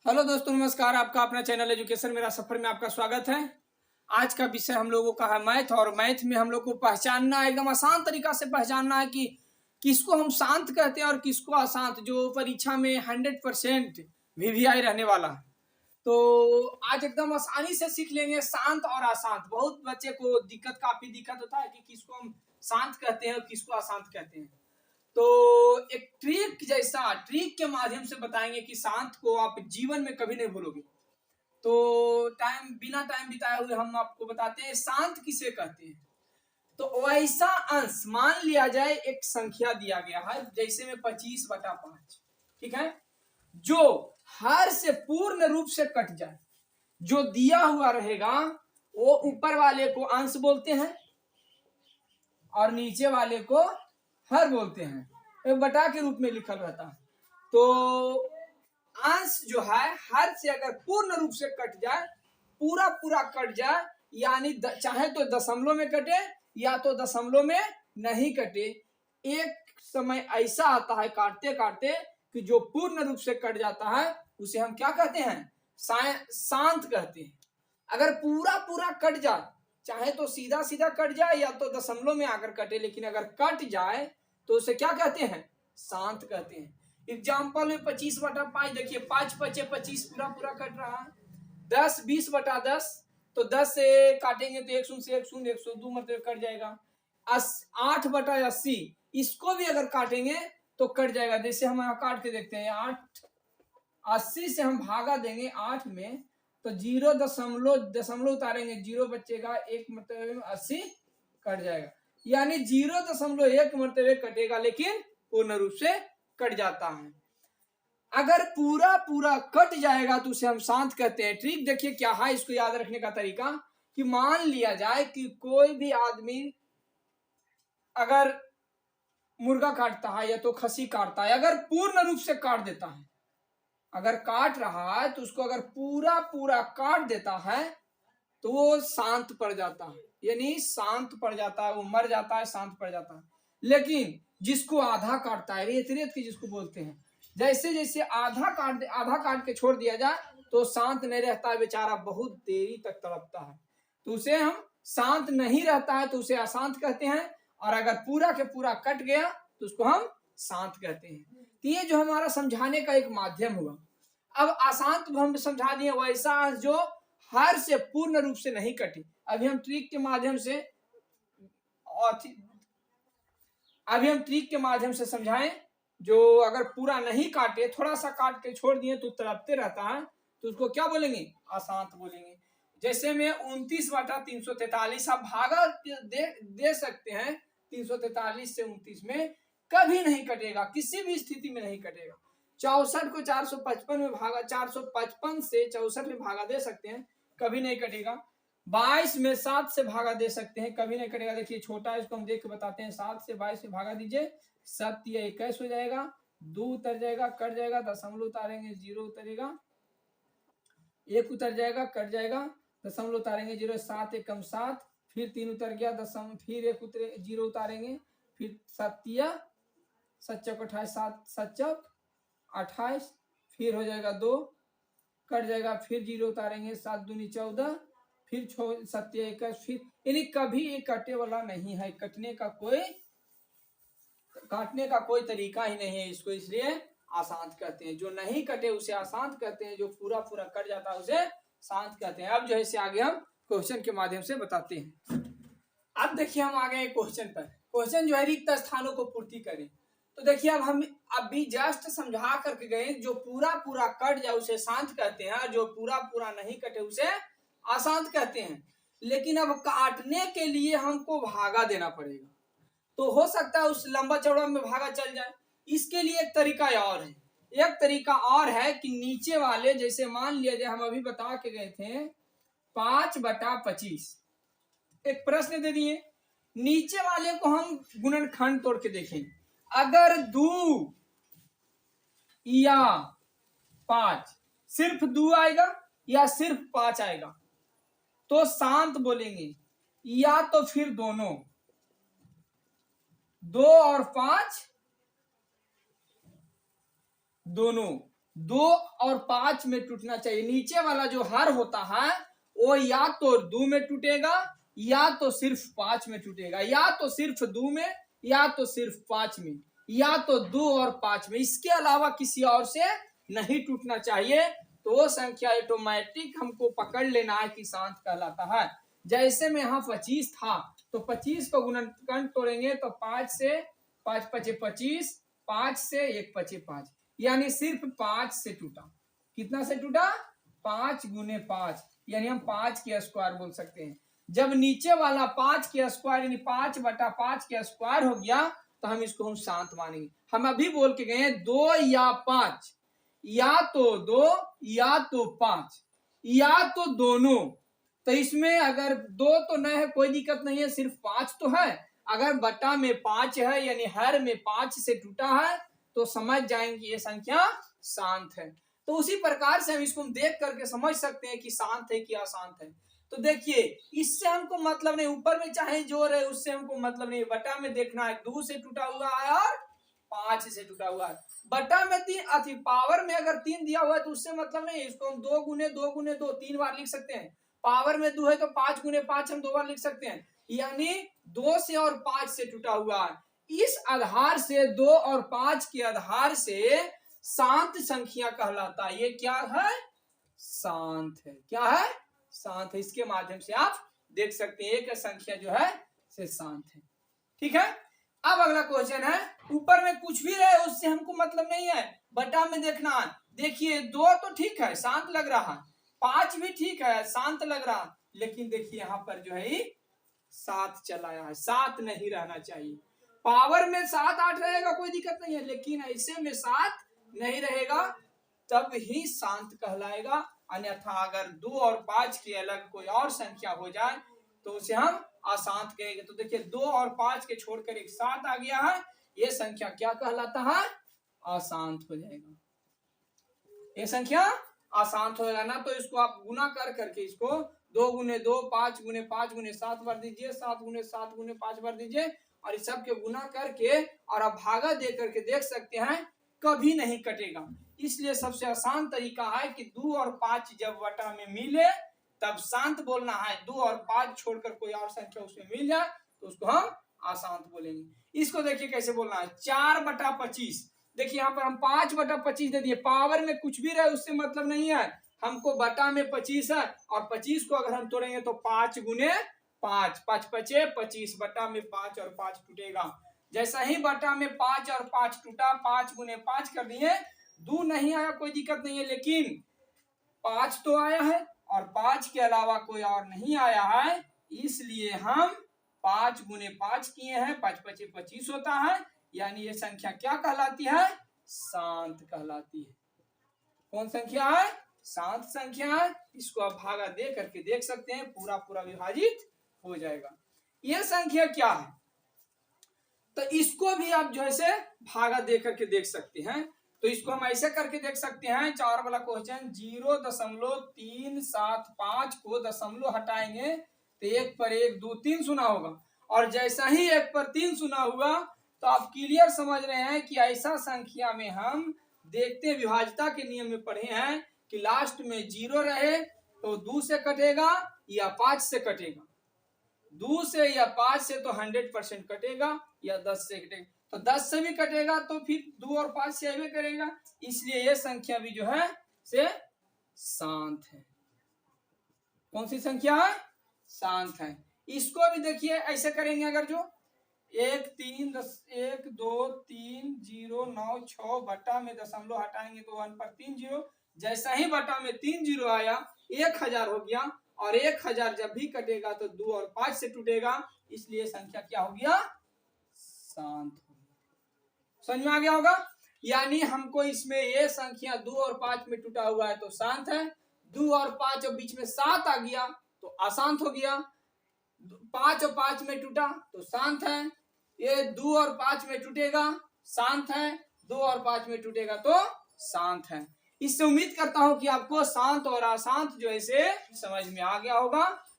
Hello दोस्तों, नमस्कार। आपका अपना चैनल एजुकेशन मेरा सफर में आपका स्वागत है। आज का विषय हम लोगों का है मैथ, और मैथ में हम लोग को पहचानना है, एकदम आसान तरीका से पहचानना है कि किसको हम शांत कहते हैं और किसको अशांत, जो परीक्षा में 100% वीवीआई रहने वाला है। तो आज एकदम आसानी से सीख लेंगे शांत और अशांत। बहुत बच्चे को काफी दिक्कत होता है कि किसको हम शांत कहते हैं और किसको अशांत कहते हैं। तो एक ट्रिक के माध्यम से बताएंगे कि शांत को आप जीवन में कभी नहीं भूलोगे। तो बिना टाइम बिताए हुए हम आपको बताते हैं शांत किसे कहते हैं। तो वैसा अंश मान लिया जाए, एक संख्या दिया गया है जैसे में 25/5, ठीक है, जो हर से पूर्ण रूप से कट जाए, जो दिया हुआ रहेगा वो ऊपर वाले को अंश बोलते हैं और नीचे वाले को हर बोलते हैं। एक बटा के रूप में लिखल रहता है। तो अंश जो है हर से अगर पूर्ण रूप से कट जाए, पूरा पूरा कट जाए, यानी चाहे तो दशमलव में कटे या तो दशमलव में नहीं कटे, एक समय ऐसा आता है काटते काटते कि जो पूर्ण रूप से कट जाता है उसे हम क्या कहते हैं? शांत कहते हैं। अगर पूरा पूरा कट जाए, चाहे तो सीधा सीधा कट जाए या तो दशमलव में आकर कटे, लेकिन अगर कट जाए तो उसे क्या कहते हैं? शांत कहते हैं। एग्जाम्पल में 25/5 देखिए, 5×5 = 25, पूरा पूरा कट रहा है। 10/20/10, तो 10 से काटेंगे तो 1 शून्य से 1 शून्य, 102 मतलब कट जाएगा। 8/80, इसको भी अगर काटेंगे तो कट जाएगा। जैसे हम यहाँ काट के देखते हैं, 80 से हम भागा देंगे 8 में, तो 0 दशमलव उतारेंगे, 0 बचेगा, 1 मतलब 80 कट जाएगा। यानी 0.1 मरतबे कटेगा, लेकिन पूर्ण रूप से कट जाता है। अगर पूरा पूरा कट जाएगा तो उसे हम शांत कहते हैं। ट्रिक देखिए क्या है, इसको याद रखने का तरीका कि मान लिया जाए कि कोई भी आदमी अगर मुर्गा काटता है या तो खसी काटता है, अगर पूर्ण रूप से काट देता है, अगर काट रहा है तो उसको अगर पूरा पूरा काट देता है तो वो शांत पड़ जाता है, यानी शांत पड़ जाता है, वो मर जाता है, शांत पड़ जाता है। लेकिन जिसको आधा काटता है, रेत रेत की जिसको बोलते हैं, जैसे जैसे आधा काट के छोड़ दिया जाए तो शांत नहीं रहता है, बेचारा बहुत देरी तक तड़पता है। तो उसे हम शांत नहीं रहता है तो उसे अशांत कहते हैं, और अगर पूरा के पूरा कट गया तो उसको हम शांत कहते हैं। तो ये जो हमारा समझाने का एक माध्यम हुआ। अब अशांत हम समझा दिए, वैसा जो हर से पूर्ण रूप से नहीं कटे। अभी हम ट्रिक के माध्यम से समझाएं, जो अगर पूरा नहीं काटे, थोड़ा सा काट के छोड़ दिए तो तड़पते रहता है, तो उसको क्या बोलेंगे? अशांत बोलेंगे। जैसे में 29/343, आप भागा दे सकते हैं 343 से 29 में, कभी नहीं कटेगा, किसी भी स्थिति में नहीं कटेगा। 64 को 455 में भागा, 455 से 64 में भागा दे सकते हैं, कभी नहीं कटेगा। 22 में 7 से भागा दे सकते हैं, कभी नहीं कटेगा। देखिए छोटा है, इसको हम देख के बताते हैं। 7 से 22 में भागा दीजिए, 7 या 21 हो जाएगा, 2 उतर जाएगा, कट जाएगा, दशमलव उतारेंगे, 0 उतरेगा, 1 उतर जाएगा, कट जाएगा, दशमलव उतारेंगे, 0, 7 × 1 = 7, फिर 3 उतर गया, दशमलव, फिर 1 उतरे, 0 उतारेंगे, फिर 7 × 7 = 28, 7 × 7 = 28, फिर हो जाएगा 2, कट जाएगा, फिर 0 उतारेंगे, 7 दूनी 14, फिर 6 7 × 21, फिर, यानी कभी ये कटे वाला नहीं है, काटने का कोई तरीका ही नहीं है इसको, इसलिए अशांत कहते हैं। जो नहीं कटे उसे अशांत कहते हैं, जो पूरा पूरा कट जाता है उसे शांत कहते हैं। अब जो है इसे आगे हम क्वेश्चन के माध्यम से बताते हैं। अब देखिए हम आ गए क्वेश्चन पर। क्वेश्चन जो है रिक्त स्थानों को पूर्ति करें। तो देखिए अब हम अभी जस्ट समझा करके गए, जो पूरा पूरा कट जाए उसे शांत कहते हैं, और जो पूरा पूरा नहीं कटे उसे अशांत कहते हैं। लेकिन अब काटने के लिए हमको भागा देना पड़ेगा, तो हो सकता है उस लंबा चौड़ा में भागा चल जाए। इसके लिए एक तरीका और है। एक तरीका और है कि नीचे वाले, जैसे मान लिया जाए हम अभी बता के गए थे 5/25, एक प्रश्न दे दिए, नीचे वाले को हम गुणनखंड तोड़ के देखेंगे। अगर 2 या 5, सिर्फ 2 आएगा या सिर्फ 5 आएगा तो शांत बोलेंगे, या तो फिर दोनों 2 और 5 दोनों, 2 और 5 में टूटना चाहिए। नीचे वाला जो हर होता है वो या तो 2 में टूटेगा या तो सिर्फ 5 में टूटेगा, या तो सिर्फ 2 में या तो सिर्फ 5 में, या तो 2 और 5 में, इसके अलावा किसी और से नहीं टूटना चाहिए। तो वो संख्या ऑटोमेटिक हमको पकड़ लेना है कि शांत कहलाता है। जैसे में यहाँ 25 था तो 25 को गुणनखंड तोड़ेंगे तो 5 से 5 पचे 25, 5 से 1 पचे 5, यानी सिर्फ 5 से टूटा। कितना से टूटा? 5 गुने 5, यानी हम 5 के स्क्वायर बोल सकते हैं। जब नीचे वाला 5 के स्क्वायर यानी 5/5 के स्क्वायर हो गया तो हम इसको हम शांत मानेंगे। हम अभी बोल के गए 2 या 5, या तो 2 या तो 5 या तो दोनों। तो इसमें अगर 2 तो नहीं है कोई दिक्कत नहीं है, सिर्फ 5 तो है। अगर बटा में 5 है यानी हर में 5 से टूटा है तो समझ जाएंगे ये संख्या शांत है। तो उसी प्रकार से हम इसको देख करके समझ सकते हैं कि शांत है कि अशांत है। तो देखिए इससे हमको मतलब नहीं, ऊपर में चाहे जोर है उससे हमको मतलब नहीं, बटा में देखना है 2 से टूटा हुआ है और 5 से टूटा हुआ है। बटा में 3 अति पावर में अगर 3 दिया हुआ है तो उससे मतलब नहीं, इसको हम 2 गुने 2 गुने 2 3 बार लिख सकते हैं। पावर में 2 है तो 5 गुने 5 हम 2 बार लिख सकते हैं, यानी 2 से और 5 से टूटा हुआ है। इस आधार से 2 और 5 के आधार से शांत संख्या कहलाता है। ये क्या है? शांत है। क्या है? शांत है। इसके माध्यम से आप देख सकते हैं एक संख्या जो है से शांत है। ठीक है। अब अगला क्वेश्चन है, ऊपर में कुछ भी रहे उससे हमको मतलब नहीं है, बटा में देखना है। देखिए 2 तो ठीक है शांत लग रहा है, 5 भी ठीक है शांत लग रहा, लेकिन देखिए यहाँ पर जो है 7 चलाया है। 7 नहीं रहना चाहिए। पावर में 7 8 रहेगा कोई दिक्कत नहीं है, लेकिन ऐसे में 7 नहीं रहेगा तब ही शांत कहलाएगा। अन्यथा अगर 2 और 5 के अलग कोई और संख्या हो जाए तो उसे हम अशांत कहेंगे। तो देखिए 2 और 5 के छोड़कर एक 7 आ गया है, ये संख्या क्या कहलाता है? अशांत हो जाएगा। ये संख्या अशांत हो जाएगा ना, तो इसको आप गुना कर करके इसको 2 गुने 2 5 गुने 5 गुने 7 बार दीजिए, 7 गुने 7 गुने 5 बार दीजिए, और इस सब के गुना करके और आप भागा दे करके देख सकते हैं कभी नहीं कटेगा। इसलिए सबसे आसान तरीका है कि 2 और 5 जब वटा में मिले तब शांत बोलना है। 2 और 5 छोड़कर कोई और संख्या उसमें मिल जाए तो उसको हम अशांत बोलेंगे। इसको देखिए कैसे बोलना है, 4/25। देखिए यहाँ पर हम 5/25 दे दिए, पावर में कुछ भी रहे उससे मतलब नहीं है, हमको बटा में 25 है और 25 को अगर हम तोड़ेंगे तो 5 गुने 5, 5 पचे 25, बटा में 5 और 5 टूटेगा। जैसा ही बटा में 5 और 5 टूटा, 5 गुने 5 कर दिए, 2 नहीं आया कोई दिक्कत नहीं है, लेकिन 5 तो आया है और 5 के अलावा कोई और नहीं आया है, इसलिए हम 5 गुने 5 किए हैं, 5 पचे 25 होता है, यानी ये संख्या क्या कहलाती है? शांत कहलाती है। कौन संख्या है? शांत संख्या है। इसको आप भागा दे करके देख सकते हैं, पूरा पूरा विभाजित हो जाएगा। ये संख्या क्या है? तो इसको भी आप जो है भागा दे करके देख सकते हैं। तो इसको हम ऐसे करके देख सकते हैं, 4 वाला क्वेश्चन 0.375 को दशमलव हटाएंगे तो 1 पर 1 2 3 सुना होगा, और जैसा ही 1 पर 3 सुना हुआ तो आप क्लियर समझ रहे हैं कि ऐसा संख्या में हम देखते हैं, विभाज्यता के नियम में पढ़े हैं कि लास्ट में 0 रहे तो 2 से कटेगा या 5 से कटेगा, 2 से या 5 से तो 100% कटेगा, या 10 से कटेगा तो 10 से भी कटेगा तो फिर 2 और 5 से आगे करेगा। इसलिए ये संख्या भी जो है से शांत है। कौन सी संख्या है? शांत है। इसको भी देखिए ऐसे करेंगे, अगर जो 1 3 10 1 2 3 0 9 6 बटा में दशमलव हटाएंगे तो 1 पर 3 0, जैसा ही बटा में 3 0 आया 1000 हो गया, और 1000 जब भी कटेगा तो 2 और 5 से टूटेगा, इसलिए संख्या क्या हो गया? शांत हो गया। समझ में आ गया होगा। यानी हमको इसमें ये संख्या 2 और 5 में टूटा हुआ है तो शांत है, 2 और 5 और बीच में 7 आ गया तो अशांत हो गया, 5 और 5 में टूटा तो शांत है, ये 2 और 5 में टूटेगा शांत है, 2 और 5 में टूटेगा तो शांत है। इससे उम्मीद करता हूं कि आपको शांत और अशांत जो है समझ में आ गया होगा।